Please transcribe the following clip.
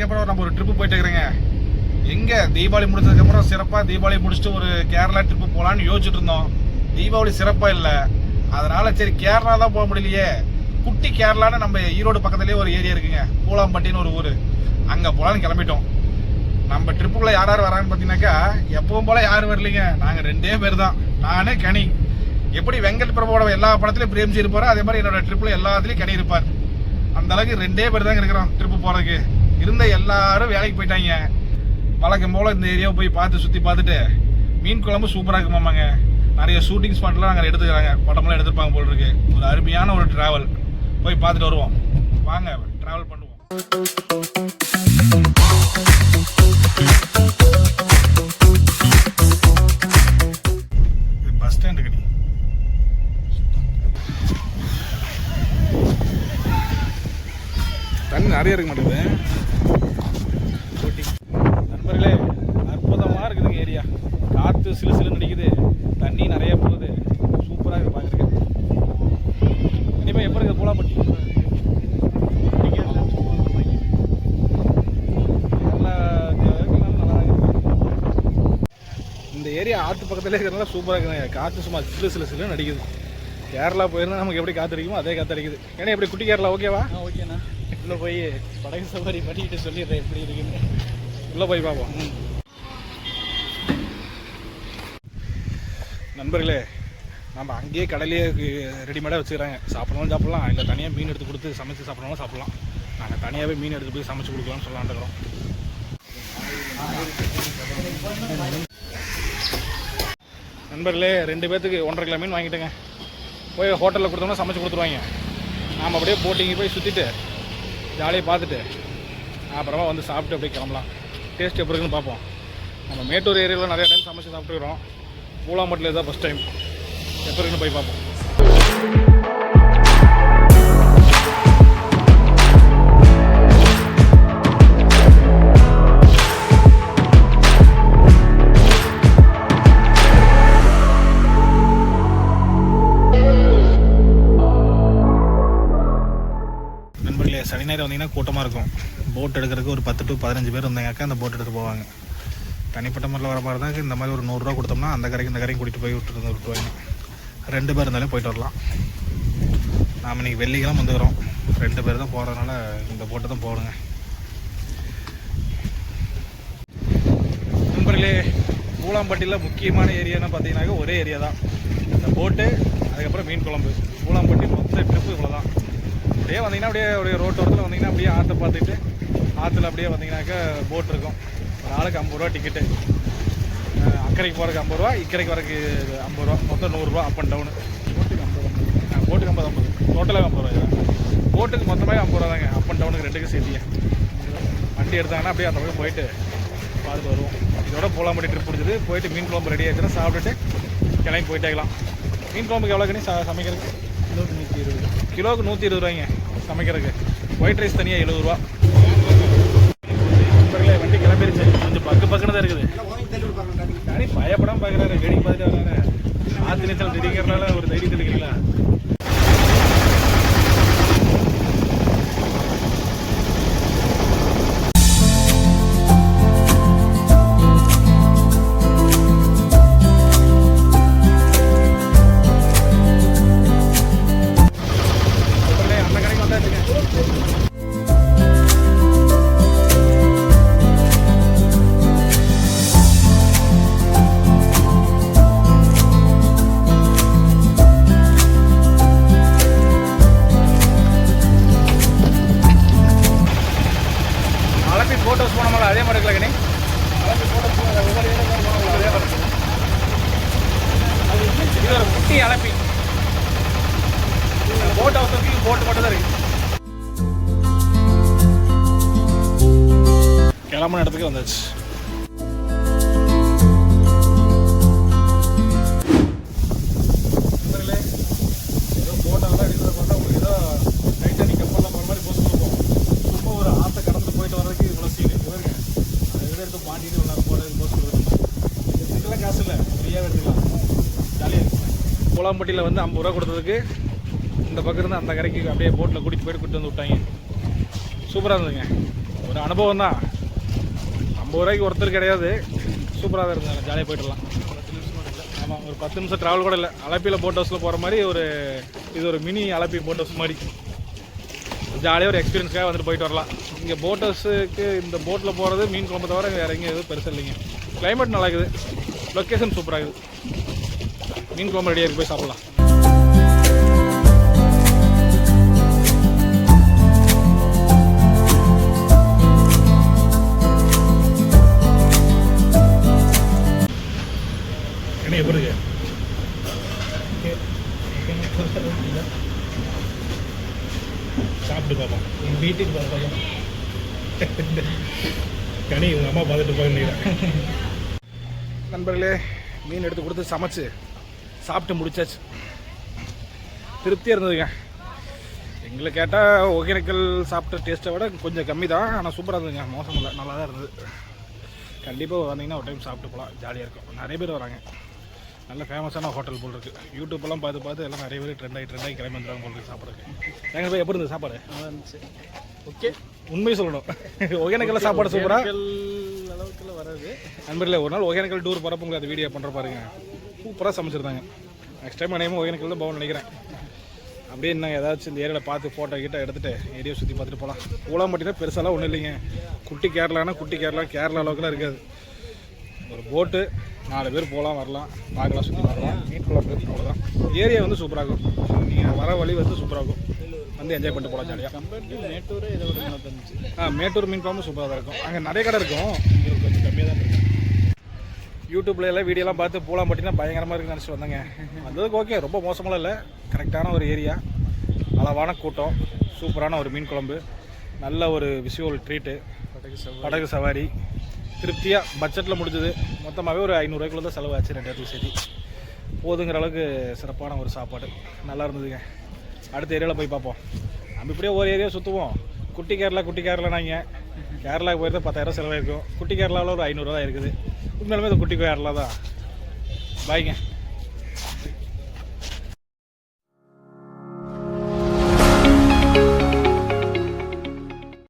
அப்புறம் நம்ம ஒரு ட்ரிப்பு போயிட்டு இருக்கிறேங்க. எங்கே தீபாவளி முடிச்சதுக்கப்புறம் சிறப்பாக தீபாவளி முடிச்சுட்டு ஒரு கேரளா ட்ரிப்பு போகலான்னு யோசிச்சுட்டு இருந்தோம். தீபாவளி சிறப்பாக இல்லை, அதனால சரி கேரளா தான் போக முடியலையே. குட்டி கேரளான்னு நம்ம ஈரோடு பக்கத்துலேயே ஒரு ஏரியா இருக்குங்க, பூலாம்பட்டின்னு ஒரு ஊர். அங்கே போகலான்னு கிளம்பிட்டோம். நம்ம ட்ரிப்புக்குள்ளே யார் யார் வராங்கன்னு பார்த்தீங்கன்னாக்கா எப்பவும் போல் யாரும் வரலைங்க. நாங்கள் 2 பேர் தான், நானே கனி. எப்படி வெங்கட் பிரபுவோட எல்லா படத்துலையும் பிரேம்ஜி இருப்பாரோ அதே மாதிரி என்னோட ட்ரிப்பில் எல்லாத்துலேயும் கனி இருப்பார். அந்த அளவுக்கு 2 பேர் தாங்க இருக்கிறோம் ட்ரிப்பு போகிறதுக்கு. இருந்த எல்லாரும் வேலைக்கு போயிட்டாங்க. வழக்கம் போல் இந்த ஏரியாவை போய் பார்த்து சுற்றி பார்த்துட்டு மீன் குழம்பு சூப்பராக இருக்குமாமாங்க. நிறைய ஷூட்டிங் ஸ்பாட்லாம் நாங்கள் எடுத்துக்கிறாங்க, படமெல்லாம் எடுத்துருப்பாங்க போல் இருக்கு. ஒரு அருமையான ஒரு ட்ராவல் போய் பார்த்துட்டு வருவோம். வாங்க ட்ராவல் பண்ணுவோம். இது பஸ் ஸ்டாண்டு கடி. தண்ணி நிறைய இருக்க மாட்டேங்குது. நண்பர்களே, அற்புதமாக இருக்குதுங்க ஏரியா. காற்று சிலு சிலுன்னு அடிக்குது, தண்ணி நிறைய போகுது. சூப்பராக இருக்குது பார்க்குறதுக்கு. இனிமேல் எப்போ இருக்குது பூலாம்பட்டி? இந்த ஏரியா ஆற்று பக்கத்துலேயே இருக்கிறதுனால சூப்பராக இருக்குதுங்க. காற்று சும்மா சிலு சிலுன்னு அடிக்குது. கேரளா போயிருந்தா நமக்கு எப்படி காற்று அடிக்குமோ அதே காற்று அடிக்குது. ஏன்னா எப்படி குட்டி கேரளா ஓகேவா? ஓகேண்ணா. உள்ளே போய் படகு சவாரி பண்ணிக்கிட்டு சொல்லிடுறேன் எப்படி இருக்குன்னு. உள்ளே போய் பார்ப்போம். நண்பர்களே, நம்ம அங்கேயே கடலையே ரெடிமேடாக வச்சுக்கிறாங்க. சாப்பிட்றோம் சாப்பிட்லாம், இல்லை தனியாக மீன் எடுத்து கொடுத்து சமைச்சு சாப்பிட்றோம் சாப்பிட்லாம். நாங்கள் தனியாகவே மீன் எடுத்து போய் சமைச்சு கொடுக்கலாம்னு சொல்லலான்ட்டுக்கிறோம். நண்பர்களே, 2 பேர்த்துக்கு 1.5 கிலோ மீன் வாங்கிட்டேங்க. போய் ஹோட்டலில் கொடுத்தோம்னா சமைச்சு கொடுத்துருவாங்க. நாம் அப்படியே போட்டிங்க போய் சுற்றிட்டு ஜாலியாக பார்த்துட்டு அப்புறமா வந்து சாப்பிட்டு அப்படியே கிளம்பலாம். டேஸ்ட் எப்படி இருக்குன்னு பார்ப்போம். நம்ம மேட்டூர் ஏரியாவில் நிறைய டைம் சமைச்சு சாப்பிட்டுக்கிறோம். பூலாம்பட்டில் இதுதான் ஃபஸ்ட் டைம். எப்போ இருக்குன்னு போய் பார்ப்போம். நண்பர்களே, சனி ஞாயிறு வந்தீங்கன்னா கூட்டமாக இருக்கும். போட் எடுக்கிறதுக்கு ஒரு 10 to 15 பேர் வந்தாங்கக்கா அந்த போட் எடுத்து போவாங்க. தனிப்பட்ட முறையில் வர மாதிரி தான் இந்த மாதிரி ஒரு 100 ரூபா கொடுத்தோம்னா அந்த கரைக்கு இந்த கரைக்கு கூட்டிகிட்டு போய் விட்டுருவாங்க. 2 பேர் இருந்தாலும் போயிட்டு வரலாம். நாம் இன்றைக்கி வெள்ளிக்கிழமை வந்துக்கிறோம். 2 பேர் தான் போகிறதுனால இந்த போட்டை தான் போகணுங்க. நண்பர்களே, பூலாம்பட்டியில் முக்கியமான ஏரியான்னு பார்த்தீங்கன்னாக்க ஒரே ஏரியா தான். இந்த போட்டு, அதுக்கப்புறம் மீன் குழம்பு. பூலாம்பட்டி மொத்த ட்ரிப்பு இவ்வளோ தான். அப்படியே வந்தீங்கன்னா அப்படியே ரோட்டோரத்தில் வந்தீங்கன்னா அப்படியே ஆற்றை பார்த்துட்டு ஆற்றுல அப்படியே வந்தீங்கன்னாக்கா போட் இருக்கும். ஒரு ஆளுக்கு 50 ரூபா டிக்கெட்டு. அக்கறைக்கு போகிறதுக்கு 50 ரூபா, இக்கரைக்கு வரக்கு 50 ரூபா, மொத்தம் 100 ரூபா அப் அண்ட் டவுனு. போட்டுக்கு 50, போட்டுக்கு 50, டோட்டலாக 50 ரூபாயா? போட்டுக்கு மொத்தமாக 50 ரூபா தாங்க, அப் அண்ட் டவுனுக்கு 2க்கும் சேர்த்திங்க. வண்டி எடுத்தாங்கன்னா அப்படியே அந்த பக்கம் போயிட்டு பார்த்துட்டு வருவோம். இதோட பூலாம்பட்டி ட்ரிப் பிடிச்சது. போயிட்டு மீன் குழம்பு ரெடி ஆச்சுன்னா சாப்பிட்டுட்டு கிளம்பி போயிட்டேக்கலாம். மீன் குழம்புக்கு எவ்வளோ கணி சமைக்கிறதுக்கு? கிலோவுக்கு 120. கிலோவுக்கு 120 ரூபாய்ங்க சமைக்கிறதுக்கு. ஒயிட் ரைஸ் தனியாக 70 ரூபா. வண்டி கிளம்பிருச்சு. கொஞ்சம் பக்கன்னு தான் இருக்குது. யாரே பயப்படாமல் பார்க்குறாரு, வேடிக்கை பார்த்துட்டு வர்றாரு. ஆற்று நீச்சல் தெரிவிக்கிறதுனால ஒரு தைரியத்தில் இருக்குங்களா? அந்த கடைக்கு வந்தாச்சுங்க. ஃபோட்டோஸ் போனோம்ல அதே மாதிரி இருக்கல கண்ணி. இது ஒரு குட்டி அலப்பி. போட் ஹவுஸ் போட்டு மட்டும் தான் இருக்கு. கிளம்புன இடத்துக்கு வந்தாச்சு. ஏதோ போட்டோலாம் எடுக்கிறத பார்த்தா உங்களுக்கு ஏதோ டைட்டானிக் கப்பல்லாம் போகிற மாதிரி போஸ்ட் கொடுப்போம். சும்மா ஒரு ஆற்றை கடந்து போயிட்டு வர்றதுக்கு இவ்வளோ சீன் இவருங்க. அதை விட எடுத்து மாட்டிட்டு ஒன்றா போடுறது போஸ்ட் கொடுத்துருந்தோம். இதுக்கெல்லாம் காசு இல்லை, ஃப்ரீயாக எடுத்துக்கலாம். ஜாலியாக இருக்கும். பூலாம்பட்டியில் வந்து 50 ரூபா கொடுத்ததுக்கு இந்த பக்கம் இருந்து அந்த கரைக்கு அப்படியே போட்டில் கூட்டிகிட்டு போயிட்டு கூட்டிட்டு வந்து விட்டாங்க. சூப்பராக இருந்ததுங்க. ஒரு அனுபவம் தான். 50 ரூபாய்க்கு ஒருத்தர் கிடையாது. சூப்பராக தான் இருந்தாங்க, ஜாலியாக போய்ட்டுலாம். ஆமாம், ஒரு 10 நிமிஷம் ட்ராவல் கூட இல்லை. அலப்பியில் போட் ஹவுஸில் போகிற மாதிரி இது ஒரு மினி அலப்பி போட் ஹவுஸ் மாதிரி ஜாலியாக ஒரு எக்ஸ்பீரியன்ஸ்க்காக வந்துட்டு போயிட்டு வரலாம். இங்கே போட் ஹவுஸுக்கு இந்த போட்டில் போகிறது மீன் குழம்பு தவிர வேறு எங்கேயும் எதுவும் பெருசாக இல்லைங்க. கிளைமேட் நல்லா இருக்குது, லொக்கேஷன் சூப்பராக இருக்குது. மீன் குழம்பு ரெடியாக இருக்கு, போய் சாப்பிட்லாம். என்ன எப்படி இருக்கு? சாப்பிட்டு பார்ப்போம். எங்கள் வீட்டுக்கு பார்ப்போம். கனி உங்கள் அம்மா பார்த்துட்டு போயிருந்தீங்க. நண்பர்களே, மீன் எடுத்து கொடுத்து சமைச்சு சாப்பிட்டு முடிச்சாச்சு. திருப்தியாக இருந்ததுங்க. எங்களை கேட்டால் ஒகேனக்கல் சாப்பிட்ட டேஸ்ட்டை விட கொஞ்சம் கம்மி தான், ஆனால் சூப்பராக இருந்ததுங்க. மோசம் இல்லை, நல்லா தான் இருந்தது. கண்டிப்பாக வந்தீங்கன்னா ஒரு டைம் சாப்பிட்டு போகலாம், ஜாலியாக இருக்கும். நிறைய பேர் வராங்க. நல்ல ஃபேமஸான ஹோட்டல் போல் இருக்குது. யூடியூப்லாம் பார்த்து எல்லாம் நிறைய பேர் ட்ரெண்ட் ஆகி கிளம்பி வந்துடுறாங்க போல் இருக்குது சாப்பிட்றதுக்கு. எங்கள் போய் எப்படி இருந்தது சாப்பாடு? நல்லா இருந்துச்சு. ஓகே, உண்மையை சொல்லணும். ஒகேனக்கல்ல சாப்பாடு சூப்பராக அளவுக்குள்ள வராது. நண்பர்களே, ஒரு நாள் ஒகேனக்கல் டூர் போகிறப்ப உங்களுக்கு அது வீடியோ பண்ணுற பாருங்க, சூப்பராக சமைச்சிருந்தாங்க. நெக்ஸ்ட் டைம் அனைவரும் ஒகேனக்கல் தான் போகணும்னு நினைக்கிறேன். அப்படியே என்ன ஏதாச்சும் இந்த ஏரியாவில் பார்த்து ஃபோட்டோ எடுத்துகிட்டு ஏரியா சுற்றி பார்த்துட்டு போகலாம். பூலாம்பட்டினா பெருசாலாம் ஒன்றும் இல்லைங்க. குட்டி கேரளானா குட்டி கேரளா அளவுக்குலாம் இருக்காது. ஒரு போட்டு 4 பேர் போகலாம், வரலாம், பார்க்கலாம், சுற்றி பார்க்கலாம். மீன் குழம்பு அவ்வளோதான். ஏரியா வந்து சூப்பராக இருக்கும். நீங்கள் வர வழி வந்து சூப்பராக இருக்கும். வந்து என்ஜாய் பண்ணிட்டு போகலாம் ஜாலியாக. கம்பேர்ட் டு மேட்டூர் இதை விட நல்லா இருந்துச்சு. மேட்டூர் மீன் குழம்பு சூப்பராக தான் இருக்கும். அங்கே நிறைய கடை இருக்கும், இங்கே கொஞ்சம் கம்மியாக தான் இருக்கும். யூடியூப்ல எல்லாம் வீடியோலாம் பார்த்து பூலாம்பட்டினா பயங்கரமாக இருக்குன்னு நினச்சி வந்தேங்க. வந்ததுக்கு ஓகே, ரொம்ப மோசமெல்லாம் இல்லை. கரெக்டான ஒரு ஏரியா, அளவான கூட்டம், சூப்பரான ஒரு மீன் குழம்பு, நல்ல ஒரு விஷுவல் ட்ரீட்டு, படகு சவாரி, திருப்தியாக பட்ஜெட்டில் முடிஞ்சது. மொத்தமாகவே ஒரு 500 ரூபாய்க்குள்ள தான் செலவாச்சு. 2 இடத்துக்கு சரி போதுங்கிற அளவுக்கு சிறப்பான ஒரு சாப்பாடு, நல்லா இருந்ததுங்க. அடுத்த ஏரியாவில் போய் பார்ப்போம். நம்ம இப்படியே ஒரு ஏரியா சுற்றுவோம். குட்டி கேரளானாங்க. கேரளாவுக்கு போயிருந்தால் 10,000 செலவாயிருக்கும். குட்டி கேரளாவில் ஒரு 500 ரூபா இருக்குது. உண்மையிலுமே அது குட்டி கேரளா தான். பாய்ங்க.